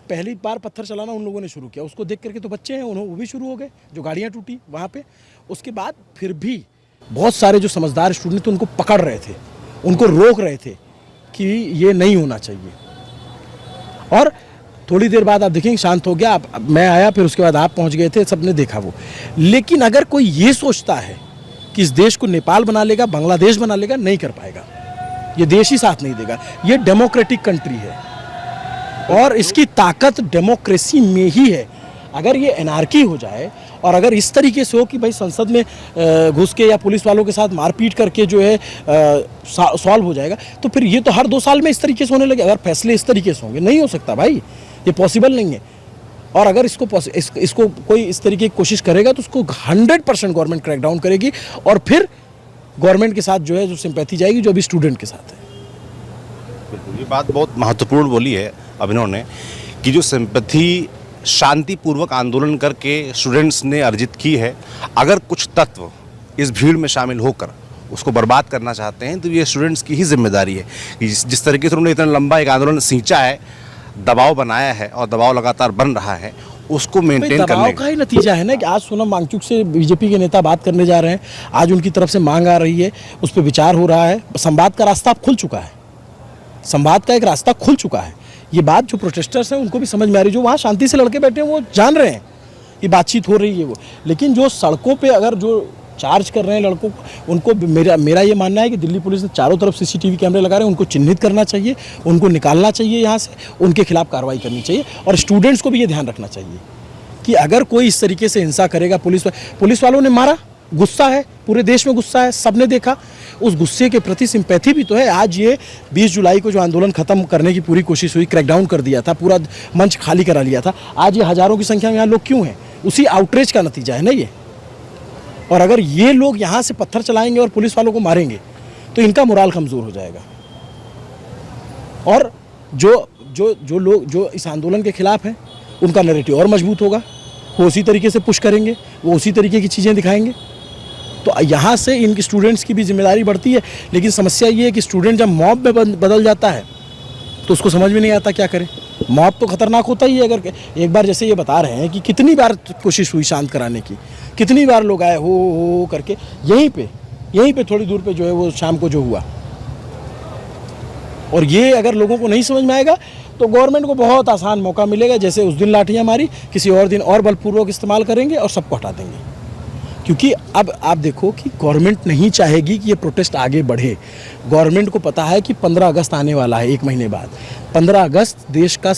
पहली बार पत्थर चलाना उन लोगों ने शुरू किया, उसको देख करके तो बच्चे हैं, उन्होंने वो भी शुरू हो गए, जो गाड़ियाँ टूटी वहाँ पे। उसके बाद फिर भी बहुत सारे जो समझदार स्टूडेंट थे उनको पकड़ रहे थे, उनको रोक रहे थे कि ये नहीं होना चाहिए। और थोड़ी देर बाद आप देखेंगे शांत हो गया, मैं आया, फिर उसके बाद आप पहुंच गए थे, सबने देखा वो। लेकिन अगर कोई ये सोचता है कि इस देश को नेपाल बना लेगा, बांग्लादेश बना लेगा, नहीं कर पाएगा। ये देश ही साथ नहीं देगा। ये डेमोक्रेटिक कंट्री है और इसकी ताकत डेमोक्रेसी में ही है। अगर ये एनार्की हो जाए और अगर इस तरीके से हो कि भाई संसद में घुस के या पुलिस वालों के साथ मारपीट करके जो है सॉल्व हो जाएगा, तो फिर ये तो हर 2 साल में इस तरीके से होने लगे। अगर फैसले इस तरीके से होंगे, नहीं हो सकता भाई, ये पॉसिबल नहीं है। और अगर इसको कोई इस तरीके की कोशिश करेगा तो उसको 100% गवर्नमेंट क्रैकडाउन करेगी और फिर गवर्नमेंट के साथ जो है जो सिंपैथी जाएगी, जो अभी स्टूडेंट के साथ है। बिल्कुल, ये बात बहुत महत्वपूर्ण बोली है अभिनव ने कि जो सिंपैथी शांतिपूर्वक आंदोलन करके स्टूडेंट्स ने अर्जित की है, अगर कुछ तत्व इस भीड़ में शामिल होकर उसको बर्बाद करना चाहते हैं तो ये स्टूडेंट्स की ही जिम्मेदारी है कि जिस तरीके से उन्होंने इतना लंबा एक आंदोलन सींचा है, दबाव बनाया है और दबाव लगातार बन रहा है, उसको मेंटेन करने का ही नतीजा है ना कि आज सोनम वांगचुक से बीजेपी के नेता बात करने जा रहे हैं, आज उनकी तरफ से मांग आ रही है, उस पर विचार हो रहा है, संवाद का रास्ता अब खुल चुका है, संवाद का एक रास्ता खुल चुका है। ये बात जो प्रोटेस्टर्स हैं उनको भी समझ में आ रही है, जो वहाँ शांति से लड़के बैठे हैं वो जान रहे हैं ये बातचीत हो रही है वो। लेकिन जो सड़कों पे अगर जो चार्ज कर रहे हैं लड़कों को, उनको मेरा ये मानना है कि दिल्ली पुलिस ने चारों तरफ CCTV कैमरे लगा रहे हैं, उनको चिन्हित करना चाहिए, उनको निकालना चाहिए यहाँ से, उनके खिलाफ कार्रवाई करनी चाहिए। और स्टूडेंट्स को भी ये ध्यान रखना चाहिए कि अगर कोई इस तरीके से हिंसा करेगा, पुलिस वालों ने मारा, गुस्सा है, पूरे देश में गुस्सा है, सबने देखा, उस गुस्से के प्रति सिंपैथी भी तो है। आज ये 20 जुलाई को जो आंदोलन खत्म करने की पूरी कोशिश हुई, क्रैकडाउन कर दिया था, पूरा मंच खाली करा लिया था, आज ये हजारों की संख्या में यहाँ लोग क्यों हैं? उसी आउटरीच का नतीजा है ना ये। और अगर ये लोग यहाँ से पत्थर चलाएंगे और पुलिस वालों को मारेंगे तो इनका मोराल कमज़ोर हो जाएगा। और जो लोग जो इस आंदोलन के खिलाफ हैं उनका नैरेटिव और मजबूत होगा, वो उसी तरीके से पुश करेंगे, वो उसी तरीके की चीज़ें दिखाएंगे। तो यहाँ से इनके स्टूडेंट्स की भी जिम्मेदारी बढ़ती है। लेकिन समस्या ये है कि स्टूडेंट जब मॉब में बदल जाता है तो उसको समझ में नहीं आता क्या करे। मॉब तो खतरनाक होता ही है। अगर एक बार जैसे ये बता रहे हैं कि कितनी बार कोशिश हुई शांत कराने की, कितनी बार लोग आए हो करके, यहीं पे थोड़ी दूर पे जो है वो शाम को जो हुआ। और ये अगर लोगों को नहीं समझ में आएगा तो गवर्नमेंट को बहुत आसान मौका मिलेगा, जैसे उस दिन लाठियाँ मारी, किसी और दिन और बलपूर्वक इस्तेमाल करेंगे और सबको हटा देंगे। क्योंकि अब आप देखो कि गवर्नमेंट नहीं चाहेगी कि ये प्रोटेस्ट आगे बढ़े। गवर्नमेंट को पता है कि 15 अगस्त आने वाला है, 1 महीने बाद। 15 अगस्त देश का